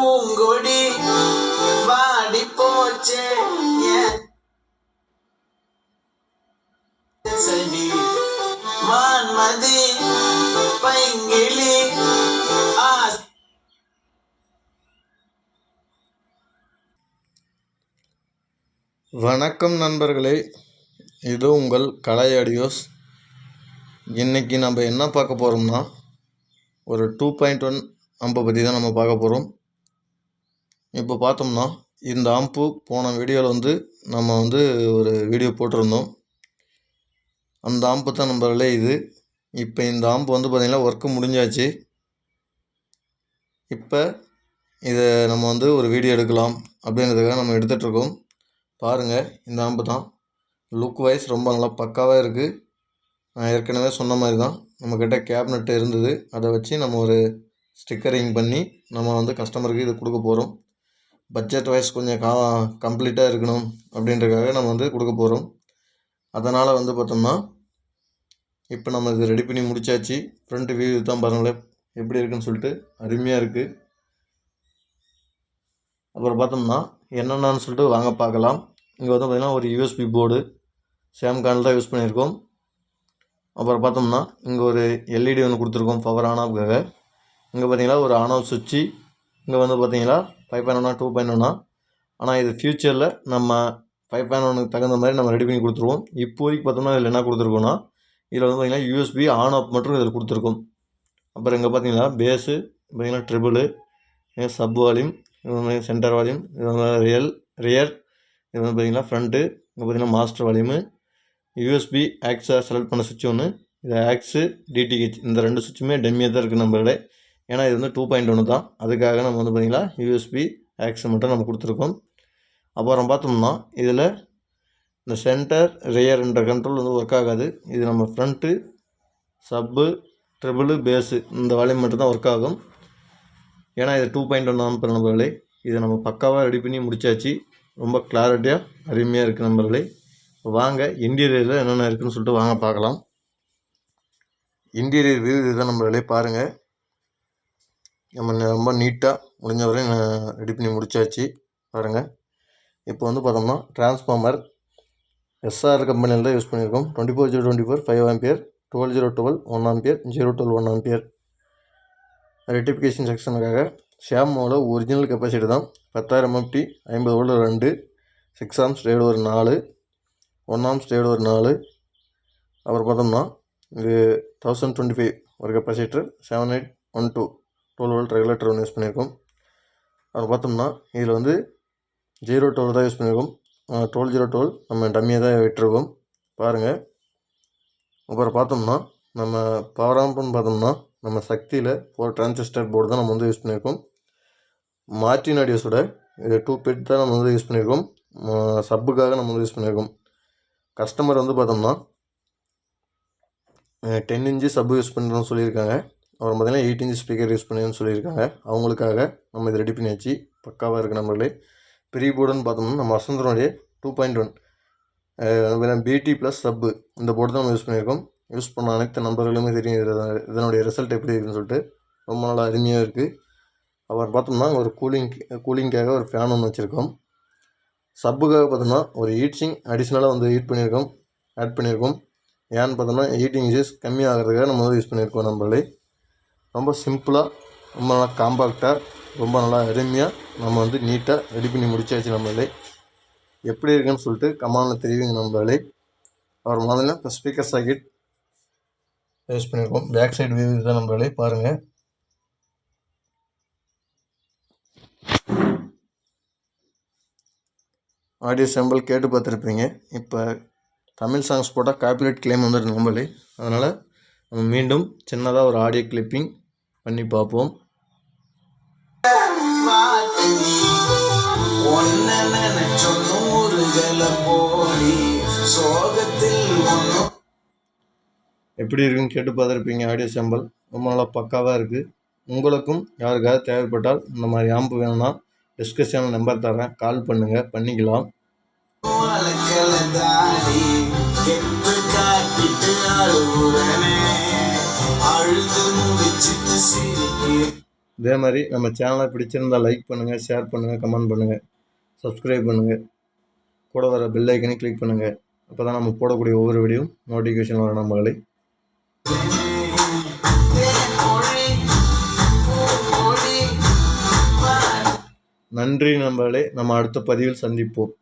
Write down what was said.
பூங்கொடி வாடி போச்சே செடி மான்மதி பைங்கிளி வணக்கம் நண்பர்களே, இது உங்கள் கலை ஆடியோஸ். இன்றைக்கி நம்ம என்ன பார்க்க போகிறோம்னா, ஒரு 2.1 ஆம்பை பற்றி தான் நம்ம பார்க்க போகிறோம். இப்போ பார்த்தோம்னா, இந்த ஆம்பு போன வீடியோவில் நம்ம ஒரு வீடியோ போட்டிருந்தோம். அந்த ஆம்பு தான் நண்பர்களே இது. இப்போ இந்த ஆம்பு பார்த்திங்கன்னா ஒர்க்கு முடிஞ்சாச்சு. இப்போ இதை நம்ம ஒரு வீடியோ எடுக்கலாம் அப்படின்றதுக்காக நம்ம எடுத்துகிட்ருக்கோம். பாருங்கள், இந்த ஆம்பு தான். லுக் வைஸ் ரொம்ப நல்லா பக்காவாக இருக்குது. நான் ஏற்கனவே சொன்ன மாதிரி தான், நம்மக்கிட்ட கேபினெட் இருந்தது. அதை வச்சு நம்ம ஒரு ஸ்டிக்கரிங் பண்ணி நம்ம கஸ்டமருக்கு இது கொடுக்க போகிறோம். பட்ஜெட் வைஸ் கொஞ்சம் கம்ப்ளீட்டாக இருக்கணும் அப்படின்றதுக்காக நம்ம கொடுக்க போகிறோம். அதனால் பார்த்தோம்னா, இப்போ நம்ம இது ரெடி பண்ணி முடித்தாச்சு. ஃப்ரண்ட் வியூ தான் பாருங்களேன் எப்படி இருக்குன்னு சொல்லிட்டு அருமையாக இருக்குது. அப்புறம் பார்த்தோம்னா என்னென்னு சொல்லிட்டு வாங்க பார்க்கலாம். இங்கே பார்த்திங்கன்னா ஒரு யூஎஸ்பி போர்டு சாம்கானில் தான் யூஸ் பண்ணியிருக்கோம். அப்புறம் பார்த்தோம்னா இங்கே ஒரு எல்இடி ஒன்று கொடுத்துருக்கோம் பவர் ஆன் ஆஃப்காக. இங்கே பார்த்தீங்களா ஒரு ஆன் ஆஃப் சுவிட்சு. இங்கே பார்த்தீங்களா 5.1 2.1. ஆனால் இது ஃப்யூச்சரில் நம்ம 5.1க்கு தகுந்த மாதிரி நம்ம ரெடி பண்ணி கொடுத்துருவோம். இப்போதைக்கு பார்த்தோம்னா இதில் என்ன கொடுத்துருக்கோன்னா, இதில் பார்த்திங்கன்னா யூஎஸ்பி ஆன் ஆஃப் மட்டும் இதில் கொடுத்துருக்கோம். அப்புறம் இங்கே பார்த்தீங்கன்னா பேஸு, பார்த்திங்கன்னா triple, sub volume, centre volume, rear, இது பார்த்திங்கன்னா ஃப்ரண்ட்டு, இங்கே பார்த்திங்கன்னா மாஸ்டர் வால்யூமு, யூஎஸ்பி ஆக்ஸை செலக்ட் பண்ண சுவிட்ச் ஒன்று, இது ஆக்ஸு டிடிஹெச், இந்த 2 சுவிட்சுமே டெம்மியாக தான் இருக்குது நம்மளோட. ஏன்னா இது 2.1 தான். அதுக்காக நம்ம பார்த்திங்கன்னா யூஎஸ்பி ஆக்ஸை மட்டும் நம்ம கொடுத்துருக்கோம். அப்புறம் பார்த்தோம்னா இதில் இந்த சென்டர் ரியர்ன்ற கண்ட்ரோல் ஒர்க் ஆகாது. இது நம்ம ஃப்ரண்ட்டு, சப்பு, ட்ரிபிளு, பேஸு இந்த வால்யூம் மட்டும் தான் ஒர்க் ஆகும். ஏன்னா இது 2.1 ஆம்பு நண்பர்களே. இதை நம்ம பக்காவாக ரெடி பண்ணி முடித்தாச்சு. ரொம்ப கிளாரிட்டியாக அருமையாக இருக்குது நண்பர்களே. வாங்க இன்டீரியரில் என்னென்ன இருக்குதுன்னு சொல்லிட்டு வாங்க பார்க்கலாம். இன்டீரியர் வியூ இதுதான் நண்பர்களே. பாருங்கள், நம்ம ரொம்ப நீட்டாக முடிஞ்ச வரையும் ரெடி பண்ணி முடித்தாச்சு. பாருங்கள், இப்போ பார்த்தோம்னா டிரான்ஸ்ஃபார்மர் எஸ்ஆர் கம்பெனியில் தான் யூஸ் பண்ணியிருக்கோம். 24/024 5 ஆம்பியர், 12/012 1 ஆம்பியர், 012 1 ஆம்பியர். ரெட்டிஃபிகேஷன் செக்ஷனுக்காக ஷாமோட ஒரிஜினல் கெப்பாசிட்டி தான் 10,000 MFT, 50 வோல்ட் 2, 6 ஆம்ஸ் ரேடு ஒரு 4, 1 ஆம்ஸ் ரேடு ஒரு 4. அப்புறம் பார்த்தோம்னா இது 1025 ஒரு கெப்பாசிட்டர், 7812 12 வோல்ட் ரெகுலேட்டர் ஒன்று யூஸ் பண்ணியிருக்கோம். அப்புறம் பார்த்தோம்னா இதில் 012 தான் யூஸ் பண்ணியிருக்கோம். 12/012 நம்ம டம்மியாக தான் விட்டுருக்கோம். பாருங்கள். அப்புறம் பார்த்தோம்னா நம்ம பவர் ஆம்புன்னு பார்த்தோம்னா நம்ம சக்தியில் ஒரு டிரான்சிஸ்டர் போர்டு தான் நம்ம யூஸ் பண்ணியிருக்கோம். மார்டின் ஆடியோஸோட இது 2 பிட் தான் நம்ம யூஸ் பண்ணியிருக்கோம். சப்புக்காக நம்ம யூஸ் பண்ணியிருக்கோம். கஸ்டமர் பார்த்தோம்னா 10 இன்ச்சு சப்பு யூஸ் பண்ணுறோன்னு சொல்லியிருக்காங்க. அப்புறம் பார்த்திங்கன்னா 8 இன்ச்சு ஸ்பீக்கர் யூஸ் பண்ணுன்னு சொல்லியிருக்காங்க. அவங்களுக்காக நம்ம இதை ரெடி பண்ணியாச்சு. பக்காவாக இருக்குது நம்மளே. பெரிய போர்டுன்னு பார்த்தோம்னா நம்ம வசந்தனுடைய 2.1 பிடி ப்ளஸ் சப்பு இந்த போர்டு தான் நம்ம யூஸ் பண்ணியிருக்கோம். யூஸ் பண்ண அனைத்து நம்பர்களுமே தெரியும் இதனுடைய ரிசல்ட் எப்படி இருக்குதுன்னு சொல்லிட்டு. ரொம்ப நல்லா அருமையாக இருக்குது. அப்புறம் பார்த்தோம்னா ஒரு கூலிங்காக ஒரு ஃபேன் ஒன்று வச்சுருக்கோம். சப்புக்காக பார்த்தோம்னா ஒரு ஹீட்டிங் அடிஷ்னலாக ஆட் பண்ணியிருக்கோம். ஏன்னு பார்த்தோம்னா ஹீட்டிங் யூஸ் கம்மியாகிறதுக்காக நம்ம யூஸ் பண்ணியிருக்கோம். நம்மளே ரொம்ப சிம்பிளாக, ரொம்ப நல்லா காம்பாக்டாக, ரொம்ப நல்லா அருமையாக நம்ம நீட்டாக ரெடி பண்ணி முடிச்சாச்சு. நம்மளே எப்படி இருக்குன்னு சொல்லிட்டு கமெண்டில் தெரிவிங்க நம்மளே. அப்புறம் முதல்ல இப்போ ஸ்பீக்கர் சாக்கெட் யூஸ் பண்ணியிருக்கோம். பேக் சைடு வியூ இதுதான் நம்மளே. பாருங்கள், ஆடியோ சாம்பிள் கேட்டு பார்த்துருப்பீங்க. இப்போ தமிழ் சாங்ஸ் போட்டால் காப்பிரைட் கிளைம் வந்துட்டு நம்மளே. அதனால் நம்ம மீண்டும் சின்னதாக ஒரு ஆடியோ கிளிப்பிங் பண்ணி பார்ப்போம். எப்படி இருக்குன்னு கேட்டு பார்த்துருப்பீங்க. ஆடியோ சாம்பிள் ரொம்ப நல்லா பக்காவாக இருக்குது. உங்களுக்கும் யாருக்காவது தேவைப்பட்டால் இந்த மாதிரி ஆம்பு வேணும்னா டிஸ்கஷன் நம்பர் தரேன், கால் பண்ணுங்கள், பண்ணிக்கலாம். இதே மாதிரி நம்ம சேனலை பிடிச்சிருந்தால் லைக் பண்ணுங்கள், ஷேர் பண்ணுங்கள், கமெண்ட் பண்ணுங்கள், சப்ஸ்கிரைப் பண்ணுங்கள், கூட வர பெல் ஐக்கனை கிளிக் பண்ணுங்கள். அப்போ தான் நம்ம போடக்கூடிய ஒவ்வொரு வீடியோ நோட்டிஃபிகேஷன் வர நம்பர்களை. நன்றி நண்பர்களே, நம்ம அடுத்த பதிவில் சந்திப்போம்.